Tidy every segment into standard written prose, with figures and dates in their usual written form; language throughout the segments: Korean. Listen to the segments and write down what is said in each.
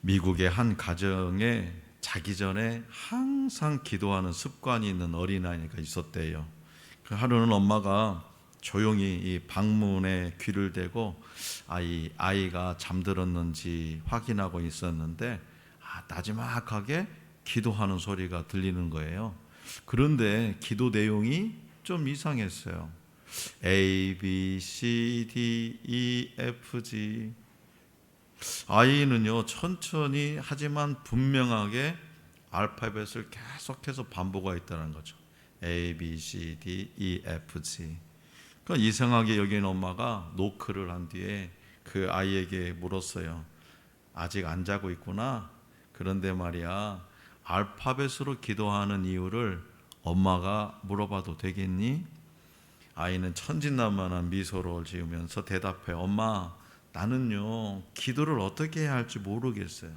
미국의 한 가정에 자기 전에 항상 기도하는 습관이 있는 어린아이가 있었대요. 그 하루는 엄마가 조용히 이 방문에 귀를 대고 아이가 잠들었는지 확인하고 있었는데 나지막하게 기도하는 소리가 들리는 거예요. 그런데 기도 내용이 좀 이상했어요. A, B, C, D, E, F, G. 아이는요 천천히 하지만 분명하게 알파벳을 계속해서 반복하였다는 거죠. A, B, C, D, E, F, G. 그러니까 이상하게 여기는 엄마가 노크를 한 뒤에 그 아이에게 물었어요. 아직 안 자고 있구나. 그런데 말이야, 알파벳으로 기도하는 이유를 엄마가 물어봐도 되겠니? 아이는 천진난만한 미소를 지으면서 대답해. 엄마, 나는요 기도를 어떻게 해야 할지 모르겠어요.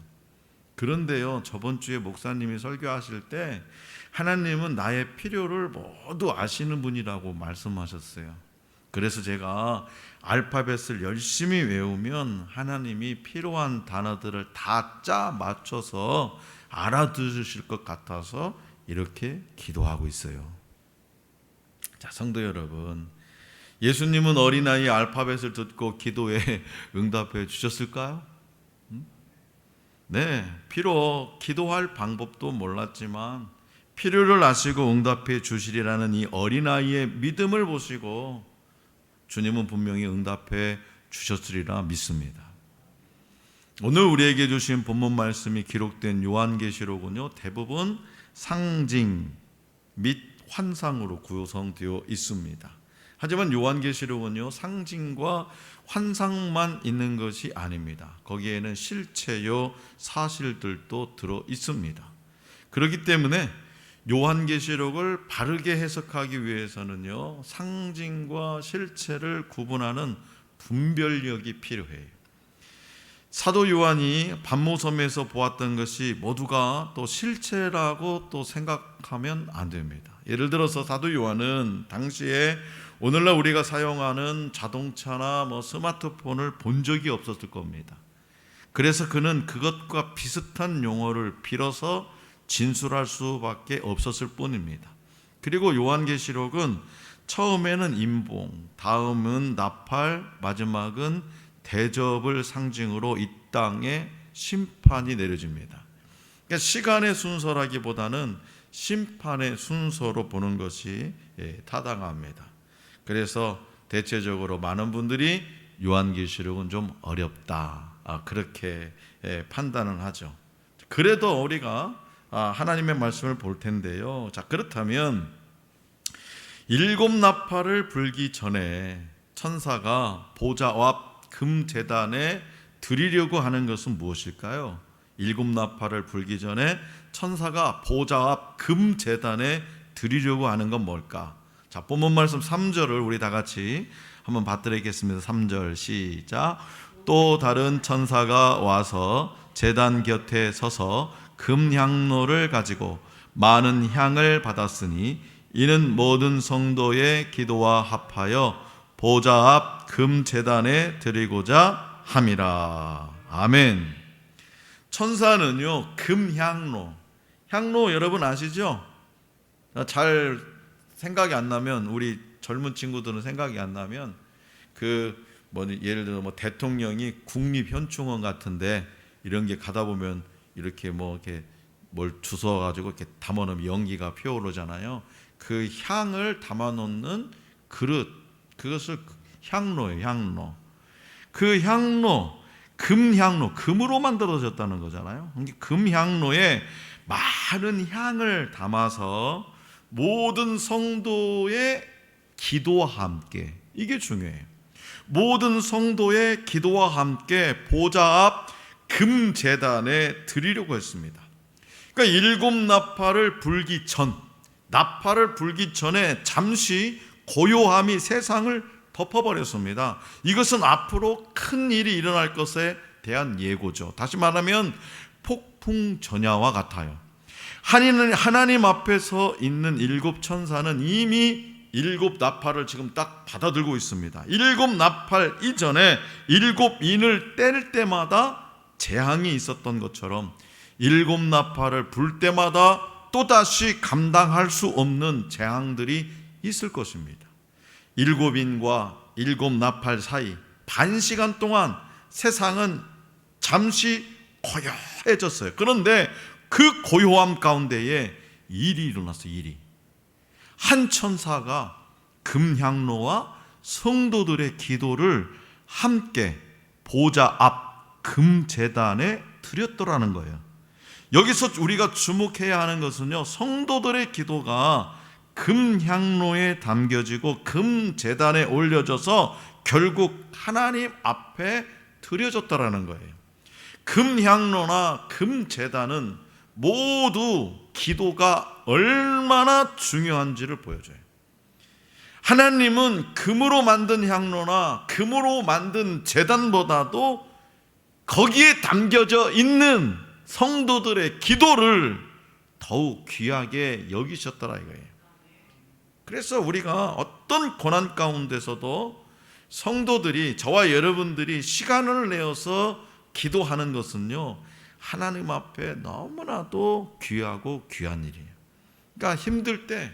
그런데요, 저번 주에 목사님이 설교하실 때 하나님은 나의 필요를 모두 아시는 분이라고 말씀하셨어요. 그래서 제가 알파벳을 열심히 외우면 하나님이 필요한 단어들을 다 짜 맞춰서 알아들으실 것 같아서 이렇게 기도하고 있어요. 자, 성도 여러분, 예수님은 어린아이 알파벳을 듣고 기도에 응답해 주셨을까요? 네, 비록 기도할 방법도 몰랐지만 필요를 아시고 응답해 주시리라는 이 어린아이의 믿음을 보시고 주님은 분명히 응답해 주셨으리라 믿습니다. 오늘 우리에게 주신 본문 말씀이 기록된 요한계시록은요, 대부분 상징 및 환상으로 구성되어 있습니다. 하지만 요한계시록은요, 상징과 환상만 있는 것이 아닙니다. 거기에는 실체요 사실들도 들어 있습니다. 그렇기 때문에 요한계시록을 바르게 해석하기 위해서는요, 상징과 실체를 구분하는 분별력이 필요해요. 사도 요한이 반모섬에서 보았던 것이 모두가 또 실체라고 또 생각하면 안 됩니다. 예를 들어서 사도 요한은 당시에 오늘날 우리가 사용하는 자동차나 스마트폰을 본 적이 없었을 겁니다. 그래서 그는 그것과 비슷한 용어를 빌어서 진술할 수밖에 없었을 뿐입니다. 그리고 요한계시록은 처음에는 임봉, 다음은 나팔, 마지막은 대접을 상징으로 이 땅에 심판이 내려집니다. 그러니까 시간의 순서라기보다는 심판의 순서로 보는 것이 타당합니다. 그래서 대체적으로 많은 분들이 요한계시록은 좀 어렵다, 그렇게 판단을 하죠. 그래도 우리가 하나님의 말씀을 볼 텐데요. 자, 그렇다면 일곱 나팔을 불기 전에 천사가 보좌 앞 금제단에 드리려고 하는 것은 무엇일까요? 일곱 나팔을 불기 전에 천사가 보좌 앞 금제단에 드리려고 하는 건 뭘까? 자, 본문 말씀 3절을 우리 다 같이 한번 받들겠습니다. 3절 시작. 또 다른 천사가 와서 제단 곁에 서서 금향로를 가지고 많은 향을 받았으니 이는 모든 성도의 기도와 합하여 보좌 앞 금제단에 드리고자 함이라. 아멘. 천사는요, 금향로, 향로 여러분 아시죠? 잘 생각이 안 나면, 우리 젊은 친구들은 생각이 안 나면 예를 들어 대통령이 국립현충원 같은데 이런 게 가다 보면 이렇게 이렇게 뭘 주워 가지고 이렇게 담아 놓으면 연기가 피어오르잖아요. 그 향을 담아 놓는 그릇, 그것을 향로예요, 향로. 그 향로, 금향로, 금으로 만들어졌다는 거잖아요. 금향로에 많은 향을 담아서 모든 성도의 기도와 함께, 이게 중요해요. 모든 성도의 기도와 함께 보좌 앞 금제단에 드리려고 했습니다. 그러니까 일곱 나팔을 불기 전, 나팔을 불기 전에 잠시 고요함이 세상을 덮어버렸습니다. 이것은 앞으로 큰 일이 일어날 것에 대한 예고죠. 다시 말하면 폭풍전야와 같아요. 하나님 앞에서 있는 일곱 천사는 이미 일곱 나팔을 지금 딱 받아들고 있습니다. 일곱 나팔 이전에 일곱 인을 뗄 때마다 재앙이 있었던 것처럼 일곱 나팔을 불 때마다 또다시 감당할 수 없는 재앙들이 있을 것입니다. 일곱인과 일곱 나팔 사이 반 시간 동안 세상은 잠시 고요해졌어요. 그런데 그 고요함 가운데에 일이 일어났어요. 한 천사가 금향로와 성도들의 기도를 함께 보좌 앞 금제단에 드렸더라는 거예요. 여기서 우리가 주목해야 하는 것은요, 성도들의 기도가 금향로에 담겨지고 금제단에 올려져서 결국 하나님 앞에 드려졌다라는 거예요. 금향로나 금제단은 모두 기도가 얼마나 중요한지를 보여줘요. 하나님은 금으로 만든 향로나 금으로 만든 제단보다도 거기에 담겨져 있는 성도들의 기도를 더욱 귀하게 여기셨더라 이거예요. 그래서 우리가 어떤 고난 가운데서도 성도들이, 저와 여러분들이 시간을 내어서 기도하는 것은요, 하나님 앞에 너무나도 귀하고 귀한 일이에요. 그러니까 힘들 때,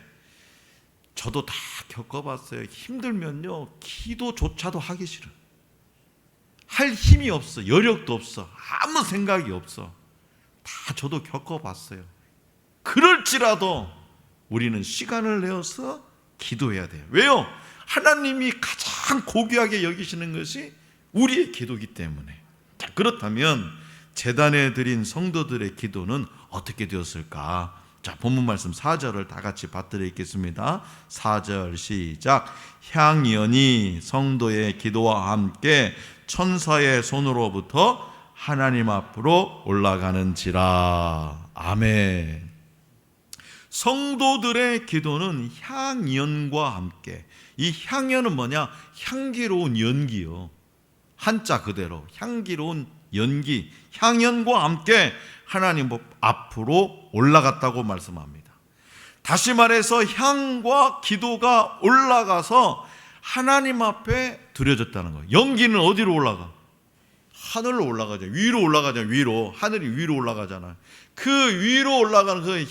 저도 다 겪어봤어요. 힘들면요, 기도조차도 하기 싫어. 할 힘이 없어. 여력도 없어. 아무 생각이 없어. 다 저도 겪어봤어요. 그럴지라도 우리는 시간을 내어서 기도해야 돼요. 왜요? 하나님이 가장 고귀하게 여기시는 것이 우리의 기도이기 때문에. 자, 그렇다면 제단에 드린 성도들의 기도는 어떻게 되었을까? 자, 본문 말씀 4절을 다 같이 받들어 읽겠습니다. 4절 시작. 향연이 성도의 기도와 함께 천사의 손으로부터 하나님 앞으로 올라가는지라. 아멘. 성도들의 기도는 향연과 함께, 이 향연은 뭐냐? 향기로운 연기요. 한자 그대로 향기로운 연기, 향연과 함께 하나님 앞으로 올라갔다고 말씀합니다. 다시 말해서 향과 기도가 올라가서 하나님 앞에 드려졌다는 거예요. 연기는 어디로 올라가? 하늘로 올라가죠. 위로 올라가잖아요. 위로. 하늘이 위로 올라가잖아요. 그 위로 올라가는 그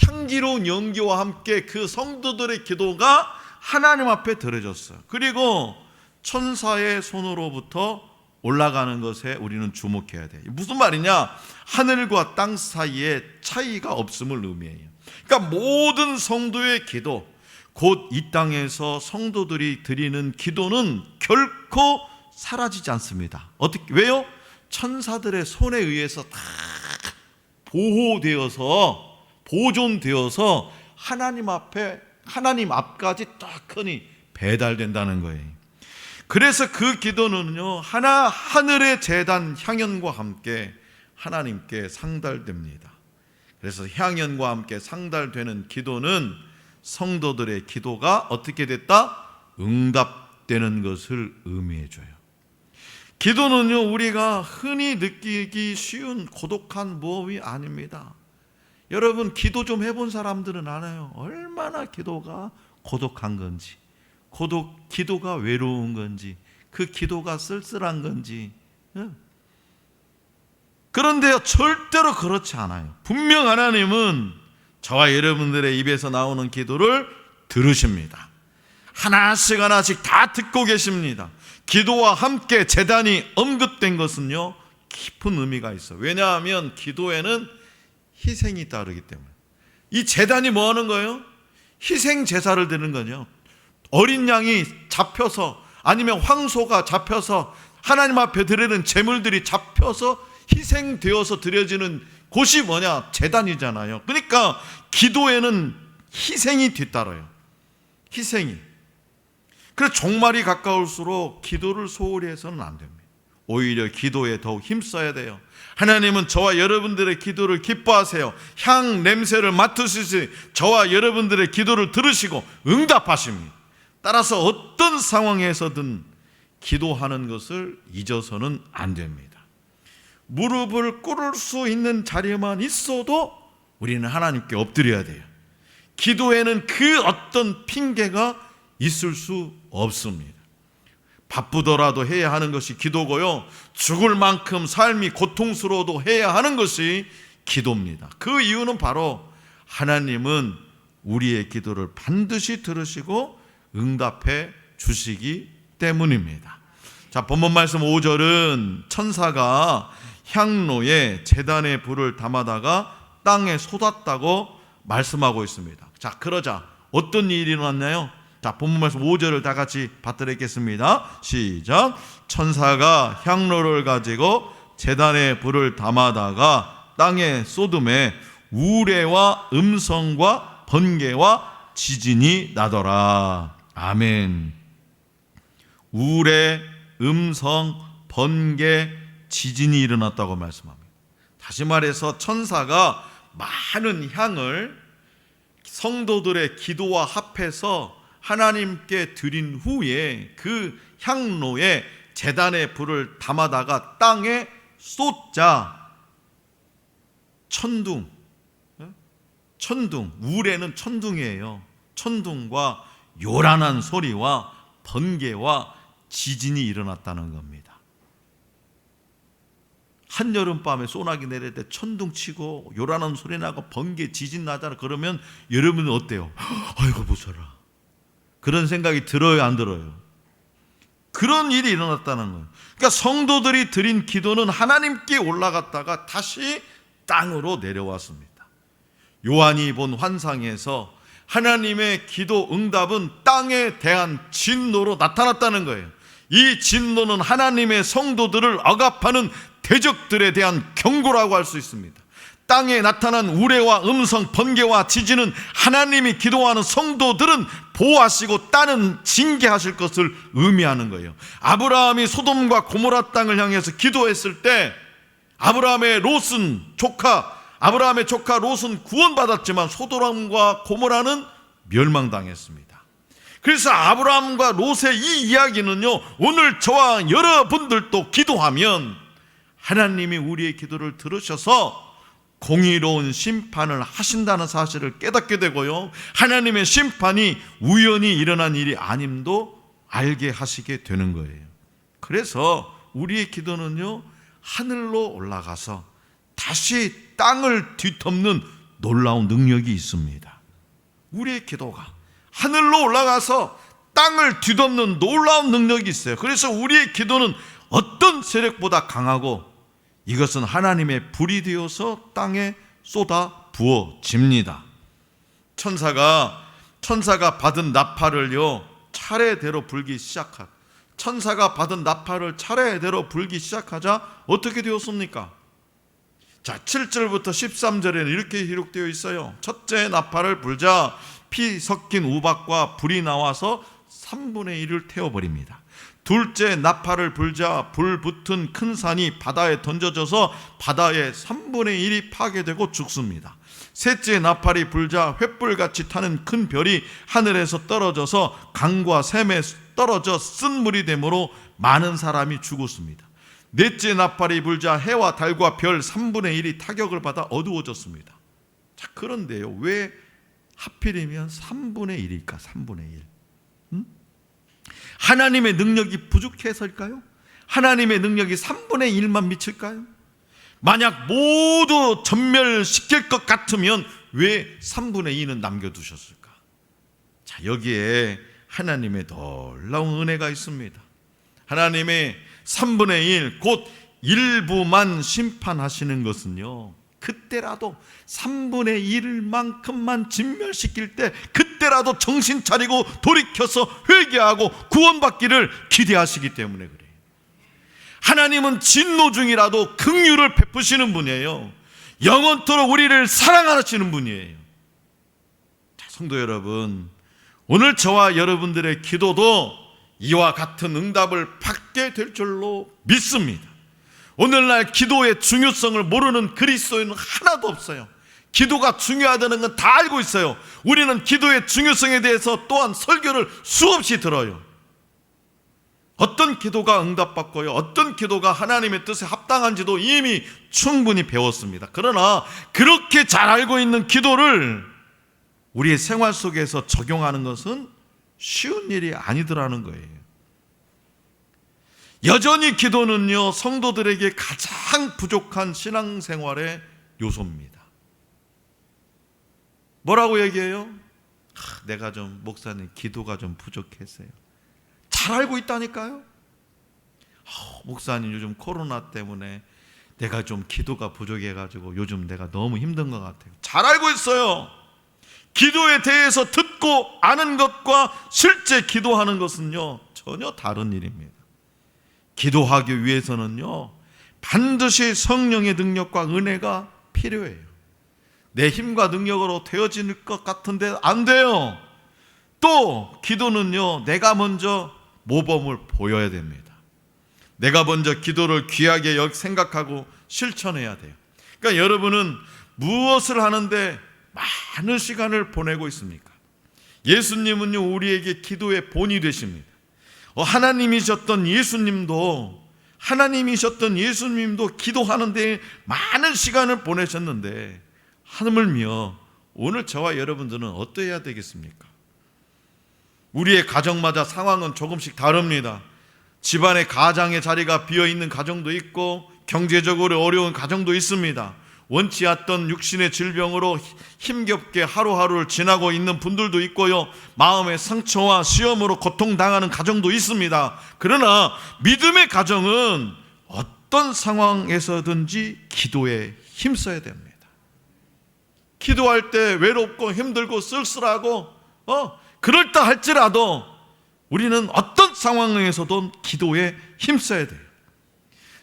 향기로운 연기와 함께 그 성도들의 기도가 하나님 앞에 드려졌어요. 그리고 천사의 손으로부터 올라가는 것에 우리는 주목해야 돼요. 무슨 말이냐? 하늘과 땅 사이에 차이가 없음을 의미해요. 그러니까 모든 성도의 기도, 곧 이 땅에서 성도들이 드리는 기도는 결코 사라지지 않습니다. 어떻게, 왜요? 천사들의 손에 의해서 다 보호되어서, 보존되어서 하나님 앞에, 하나님 앞까지 떡하니 배달된다는 거예요. 그래서 그 기도는요, 하늘의 제단 향연과 함께 하나님께 상달됩니다. 그래서 향연과 함께 상달되는 기도는 성도들의 기도가 어떻게 됐다? 응답되는 것을 의미해줘요. 기도는요, 우리가 흔히 느끼기 쉬운 고독한 모험이 아닙니다. 여러분, 기도 좀 해본 사람들은 알아요. 얼마나 기도가 고독한 건지, 기도가 외로운 건지, 그 기도가 쓸쓸한 건지. 그런데요, 절대로 그렇지 않아요. 분명 하나님은 저와 여러분들의 입에서 나오는 기도를 들으십니다. 하나씩 하나씩 다 듣고 계십니다. 기도와 함께 제단이 언급된 것은요, 깊은 의미가 있어요. 왜냐하면 기도에는 희생이 따르기 때문에. 이 제단이 뭐 하는 거예요? 희생 제사를 드리는 거죠. 어린 양이 잡혀서, 아니면 황소가 잡혀서 하나님 앞에 드리는 제물들이 잡혀서 희생되어서 드려지는 곳이 뭐냐? 제단이잖아요. 그러니까 기도에는 희생이 뒤따라요. 희생이. 그래서 종말이 가까울수록 기도를 소홀히 해서는 안 됩니다. 오히려 기도에 더욱 힘써야 돼요. 하나님은 저와 여러분들의 기도를 기뻐하세요. 향 냄새를 맡으시지 저와 여러분들의 기도를 들으시고 응답하십니다. 따라서 어떤 상황에서든 기도하는 것을 잊어서는 안 됩니다. 무릎을 꿇을 수 있는 자리에만 있어도 우리는 하나님께 엎드려야 돼요. 기도에는 그 어떤 핑계가 있을 수 없습니다. 바쁘더라도 해야 하는 것이 기도고요, 죽을 만큼 삶이 고통스러워도 해야 하는 것이 기도입니다. 그 이유는 바로 하나님은 우리의 기도를 반드시 들으시고 응답해 주시기 때문입니다. 자, 본문 말씀 5절은 천사가 향로에 제단의 불을 담아다가 땅에 쏟았다고 말씀하고 있습니다. 자, 그러자 어떤 일이 일어났나요? 자, 본문 말씀 5절을 다 같이 받들어 읽겠습니다. 시작. 천사가 향로를 가지고 제단에 불을 담아다가 땅에 쏟음에 우레와 음성과 번개와 지진이 나더라. 아멘. 우레, 음성, 번개, 지진이 일어났다고 말씀합니다. 다시 말해서 천사가 많은 향을 성도들의 기도와 합해서 하나님께 드린 후에 그 향로에 제단의 불을 담아다가 땅에 쏟자 천둥, 우레는 천둥이에요. 천둥과 요란한 소리와 번개와 지진이 일어났다는 겁니다. 한여름밤에 소나기 내릴 때 천둥 치고 요란한 소리 나고 번개 지진 나잖아. 그러면 여러분은 어때요? 아이고 무서워라. 그런 생각이 들어요, 안 들어요? 그런 일이 일어났다는 거예요. 그러니까 성도들이 드린 기도는 하나님께 올라갔다가 다시 땅으로 내려왔습니다. 요한이 본 환상에서 하나님의 기도 응답은 땅에 대한 진노로 나타났다는 거예요. 이 진노는 하나님의 성도들을 억압하는 대적들에 대한 경고라고 할 수 있습니다. 땅에 나타난 우레와 음성, 번개와 지진은 하나님이 기도하는 성도들은 보호하시고 땅은 징계하실 것을 의미하는 거예요. 아브라함이 소돔과 고모라 땅을 향해서 기도했을 때 아브라함의 조카 롯은 구원받았지만 소돔과 고모라는 멸망당했습니다. 그래서 아브라함과 롯의 이 이야기는요, 오늘 저와 여러분들도 기도하면 하나님이 우리의 기도를 들으셔서 공의로운 심판을 하신다는 사실을 깨닫게 되고요, 하나님의 심판이 우연히 일어난 일이 아님도 알게 하시게 되는 거예요. 그래서 우리의 기도는요, 하늘로 올라가서 다시 땅을 뒤덮는 놀라운 능력이 있습니다. 우리의 기도가 하늘로 올라가서 땅을 뒤덮는 놀라운 능력이 있어요. 그래서 우리의 기도는 어떤 세력보다 강하고 이것은 하나님의 불이 되어서 땅에 쏟아 부어집니다. 천사가 받은 나팔을요, 차례대로 불기 시작하자 어떻게 되었습니까? 자, 7절부터 13절에는 이렇게 기록되어 있어요. 첫째 나팔을 불자 피 섞인 우박과 불이 나와서 3분의 1을 태워버립니다. 둘째 나팔을 불자 불 붙은 큰 산이 바다에 던져져서 바다의 3분의 1이 파괴되고 죽습니다. 셋째 나팔이 불자 횃불같이 타는 큰 별이 하늘에서 떨어져서 강과 샘에 떨어져 쓴물이 되므로 많은 사람이 죽었습니다. 넷째 나팔이 불자 해와 달과 별 3분의 1이 타격을 받아 어두워졌습니다. 자, 그런데요, 왜 하필이면 3분의 1일까? 3분의 1. 하나님의 능력이 부족해서일까요? 하나님의 능력이 3분의 1만 미칠까요? 만약 모두 전멸시킬 것 같으면 왜 3분의 2는 남겨두셨을까? 자, 여기에 하나님의 놀라운 은혜가 있습니다. 하나님의 3분의 1, 곧 일부만 심판하시는 것은요, 그때라도 3분의 1만큼만 진멸시킬 때 그때라도 정신 차리고 돌이켜서 회개하고 구원받기를 기대하시기 때문에 그래요. 하나님은 진노 중이라도 긍휼을 베푸시는 분이에요. 영원토록 우리를 사랑하시는 분이에요. 자, 성도 여러분, 오늘 저와 여러분들의 기도도 이와 같은 응답을 받게 될 줄로 믿습니다. 오늘날 기도의 중요성을 모르는 그리스도인은 하나도 없어요. 기도가 중요하다는 건 다 알고 있어요. 우리는 기도의 중요성에 대해서 또한 설교를 수없이 들어요. 어떤 기도가 응답받고요, 어떤 기도가 하나님의 뜻에 합당한지도 이미 충분히 배웠습니다. 그러나 그렇게 잘 알고 있는 기도를 우리의 생활 속에서 적용하는 것은 쉬운 일이 아니더라는 거예요. 여전히 기도는요, 성도들에게 가장 부족한 신앙생활의 요소입니다. 뭐라고 얘기해요? 내가 좀, 목사님 기도가 좀 부족했어요. 잘 알고 있다니까요. 목사님 요즘 코로나 때문에 내가 좀 기도가 부족해가지고 요즘 내가 너무 힘든 것 같아요. 잘 알고 있어요. 기도에 대해서 듣고 아는 것과 실제 기도하는 것은요, 전혀 다른 일입니다. 기도하기 위해서는요, 반드시 성령의 능력과 은혜가 필요해요. 내 힘과 능력으로 되어질 것 같은데 안 돼요. 또 기도는요, 내가 먼저 모범을 보여야 됩니다. 내가 먼저 기도를 귀하게 생각하고 실천해야 돼요. 그러니까 여러분은 무엇을 하는데 많은 시간을 보내고 있습니까? 예수님은요, 우리에게 기도의 본이 되십니다. 하나님이셨던 예수님도 기도하는데 많은 시간을 보내셨는데, 하물며 오늘 저와 여러분들은 어떠해야 되겠습니까? 우리의 가정마다 상황은 조금씩 다릅니다. 집안의 가장의 자리가 비어있는 가정도 있고 경제적으로 어려운 가정도 있습니다. 원치 않던 육신의 질병으로 힘겹게 하루하루를 지나고 있는 분들도 있고요, 마음의 상처와 시험으로 고통당하는 가정도 있습니다. 그러나 믿음의 가정은 어떤 상황에서든지 기도에 힘써야 됩니다. 기도할 때 외롭고 힘들고 쓸쓸하고 그럴다 할지라도 우리는 어떤 상황에서도 기도에 힘써야 돼요.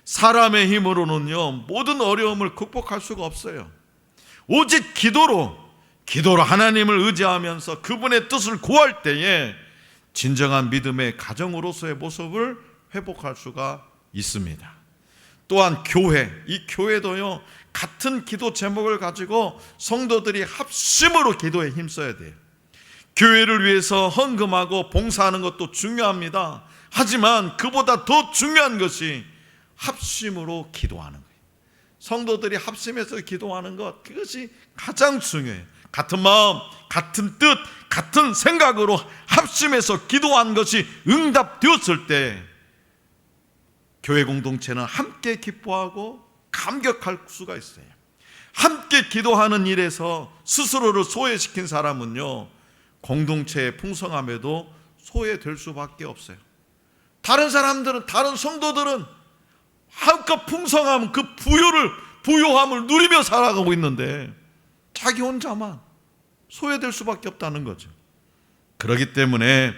사람의 힘으로는요, 모든 어려움을 극복할 수가 없어요. 오직 기도로 하나님을 의지하면서 그분의 뜻을 구할 때에 진정한 믿음의 가정으로서의 모습을 회복할 수가 있습니다. 또한 이 교회도요, 같은 기도 제목을 가지고 성도들이 합심으로 기도에 힘써야 돼요. 교회를 위해서 헌금하고 봉사하는 것도 중요합니다. 하지만 그보다 더 중요한 것이 합심으로 기도하는 거예요. 성도들이 합심해서 기도하는 것, 그것이 가장 중요해요. 같은 마음, 같은 뜻, 같은 생각으로 합심해서 기도한 것이 응답되었을 때 교회 공동체는 함께 기뻐하고 감격할 수가 있어요. 함께 기도하는 일에서 스스로를 소외시킨 사람은요, 공동체의 풍성함에도 소외될 수밖에 없어요. 다른 사람들은, 다른 성도들은 한껏 풍성함, 그 부요함을 누리며 살아가고 있는데 자기 혼자만 소외될 수밖에 없다는 거죠. 그렇기 때문에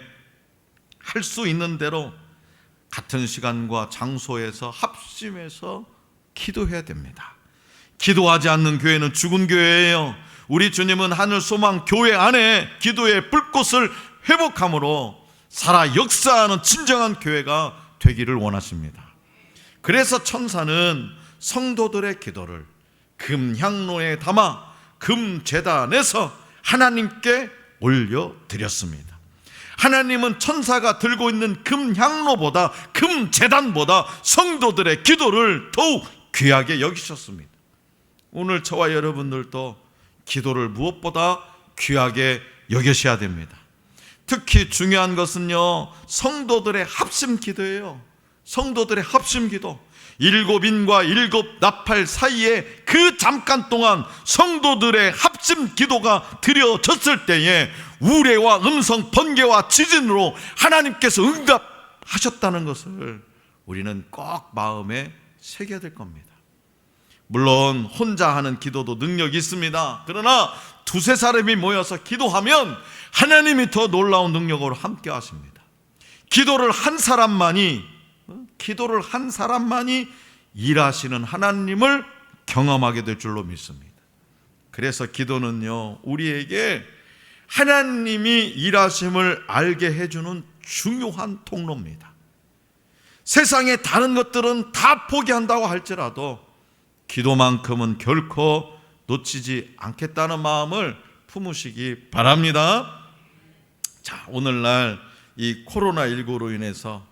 할 수 있는 대로 같은 시간과 장소에서 합심해서 기도해야 됩니다. 기도하지 않는 교회는 죽은 교회예요. 우리 주님은 하늘 소망 교회 안에 기도의 불꽃을 회복함으로 살아 역사하는 진정한 교회가 되기를 원하십니다. 그래서 천사는 성도들의 기도를 금향로에 담아 금제단에서 하나님께 올려드렸습니다. 하나님은 천사가 들고 있는 금향로보다, 금제단보다 성도들의 기도를 더욱 귀하게 여기셨습니다. 오늘 저와 여러분들도 기도를 무엇보다 귀하게 여기셔야 됩니다. 특히 중요한 것은요, 성도들의 합심 기도예요. 성도들의 합심 기도. 7인과 7 나팔 사이에 그 잠깐 동안 성도들의 합심 기도가 드려졌을 때에 우레와 음성 번개와 지진으로 하나님께서 응답하셨다는 것을 우리는 꼭 마음에 새겨야 될 겁니다. 물론 혼자 하는 기도도 능력이 있습니다. 그러나 두세 사람이 모여서 기도하면 하나님이 더 놀라운 능력으로 함께 하십니다. 기도를 한 사람만이 일하시는 하나님을 경험하게 될 줄로 믿습니다. 그래서 기도는요, 우리에게 하나님이 일하심을 알게 해주는 중요한 통로입니다. 세상의 다른 것들은 다 포기한다고 할지라도 기도만큼은 결코 놓치지 않겠다는 마음을 품으시기 바랍니다. 자, 오늘날 이 코로나19로 인해서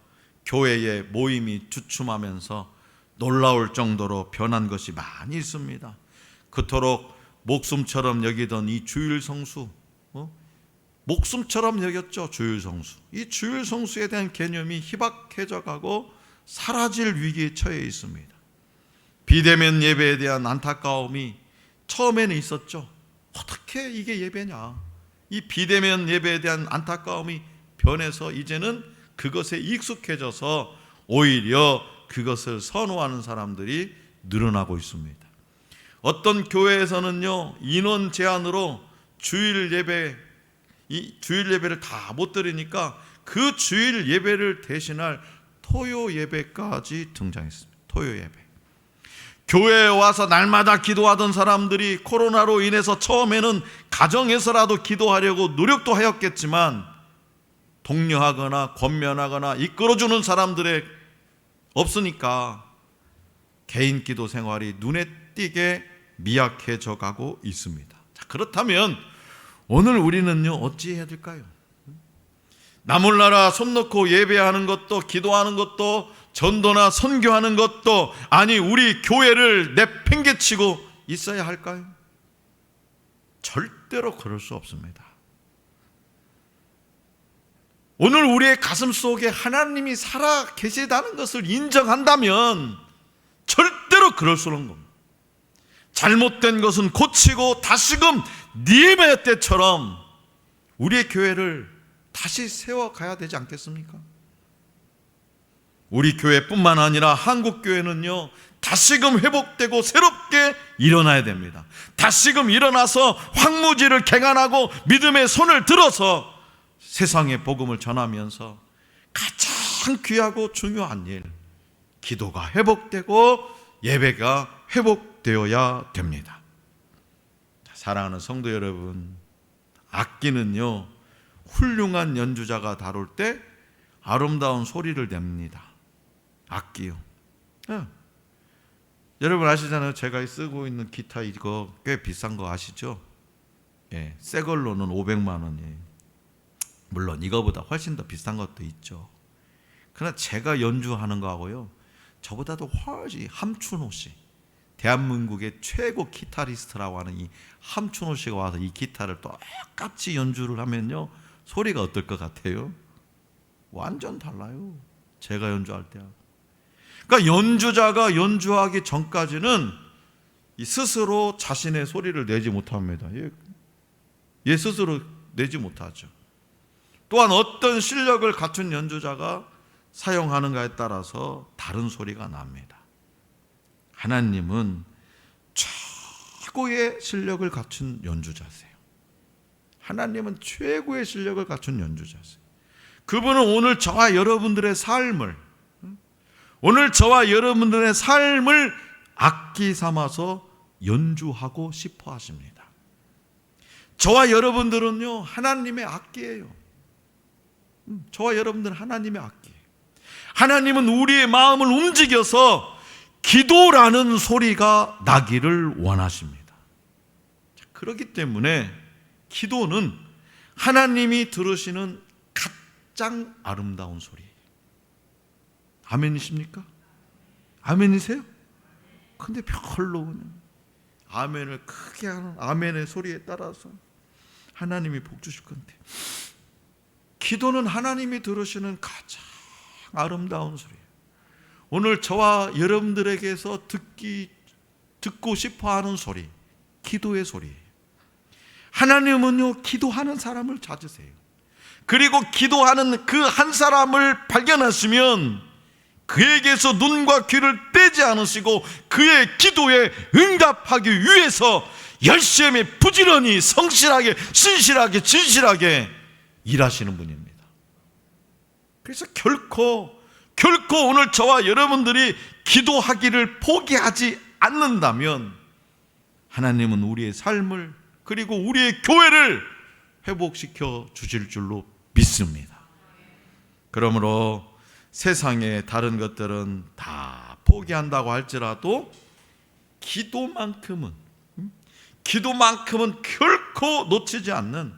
교회의 모임이 주춤하면서 놀라울 정도로 변한 것이 많이 있습니다. 그토록 목숨처럼 여기던 이 주일 성수, 목숨처럼 여겼죠. 주일 성수. 이 주일 성수에 대한 개념이 희박해져 가고 사라질 위기에 처해 있습니다. 비대면 예배에 대한 안타까움이 처음에는 있었죠. 어떻게 이게 예배냐? 이 비대면 예배에 대한 안타까움이 변해서 이제는 그것에 익숙해져서 오히려 그것을 선호하는 사람들이 늘어나고 있습니다. 어떤 교회에서는요, 인원 제한으로 주일 예배를 다 못 드리니까 그 주일 예배를 대신할 토요 예배까지 등장했습니다. 토요 예배. 교회에 와서 날마다 기도하던 사람들이 코로나로 인해서 처음에는 가정에서라도 기도하려고 노력도 하였겠지만 독려하거나 권면하거나 이끌어주는 사람들의 없으니까 개인 기도 생활이 눈에 띄게 미약해져 가고 있습니다. 자, 그렇다면 오늘 우리는요, 어찌해야 될까요? 나 몰라라 손 놓고 예배하는 것도, 기도하는 것도, 전도나 선교하는 것도 아니 우리 교회를 내팽개치고 있어야 할까요? 절대로 그럴 수 없습니다. 오늘 우리의 가슴 속에 하나님이 살아 계시다는 것을 인정한다면 절대로 그럴 수 없는 겁니다. 잘못된 것은 고치고 다시금 니에미야 때처럼 우리의 교회를 다시 세워가야 되지 않겠습니까? 우리 교회뿐만 아니라 한국 교회는요, 다시금 회복되고 새롭게 일어나야 됩니다. 다시금 일어나서 황무지를 개간하고 믿음의 손을 들어서 세상의 복음을 전하면서 가장 귀하고 중요한 일, 기도가 회복되고 예배가 회복되어야 됩니다. 사랑하는 성도 여러분, 악기는요, 훌륭한 연주자가 다룰 때 아름다운 소리를 냅니다. 악기요. 여러분 아시잖아요. 제가 쓰고 있는 기타 이거 꽤 비싼 거 아시죠? 예, 새 걸로는 500만 원이에요. 물론 이거보다 훨씬 더 비싼 것도 있죠. 그러나 제가 연주하는 거하고요, 저보다도 훨씬 함춘호 씨, 대한민국의 최고 기타리스트라고 하는 이 함춘호 씨가 와서 이 기타를 똑같이 연주를 하면요, 소리가 어떨 것 같아요? 완전 달라요. 제가 연주할 때하고. 그러니까 연주자가 연주하기 전까지는 스스로 자신의 소리를 내지 못합니다. 얘 스스로 내지 못하죠. 또한 어떤 실력을 갖춘 연주자가 사용하는가에 따라서 다른 소리가 납니다. 하나님은 최고의 실력을 갖춘 연주자세요. 하나님은 최고의 실력을 갖춘 연주자세요. 그분은 오늘 저와 여러분들의 삶을, 오늘 저와 여러분들의 삶을 악기 삼아서 연주하고 싶어 하십니다. 저와 여러분들은요, 하나님의 악기예요. 저와 여러분들은 하나님의 악기예요. 하나님은 우리의 마음을 움직여서 기도라는 소리가 나기를 원하십니다. 그렇기 때문에 기도는 하나님이 들으시는 가장 아름다운 소리예요. 아멘이십니까? 아멘이세요? 근데 별로 그냥 아멘을 크게 하는 아멘의 소리에 따라서 하나님이 복 주실 건데, 기도는 하나님이 들으시는 가장 아름다운 소리예요. 오늘 저와 여러분들에게서 듣고 싶어하는 소리, 기도의 소리예요. 하나님은요, 기도하는 사람을 찾으세요. 그리고 기도하는 그 한 사람을 발견하시면 그에게서 눈과 귀를 떼지 않으시고 그의 기도에 응답하기 위해서 열심히 부지런히 성실하게 신실하게 진실하게 일하시는 분입니다. 그래서 결코 오늘 저와 여러분들이 기도하기를 포기하지 않는다면 하나님은 우리의 삶을 그리고 우리의 교회를 회복시켜 주실 줄로 믿습니다. 그러므로 세상의 다른 것들은 다 포기한다고 할지라도 기도만큼은 결코 놓치지 않는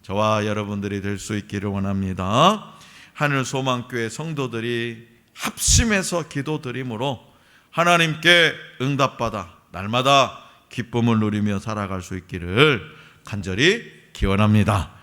저와 여러분들이 될 수 있기를 원합니다. 하늘소망교회 성도들이 합심해서 기도드림으로 하나님께 응답받아 날마다 기쁨을 누리며 살아갈 수 있기를 간절히 기원합니다.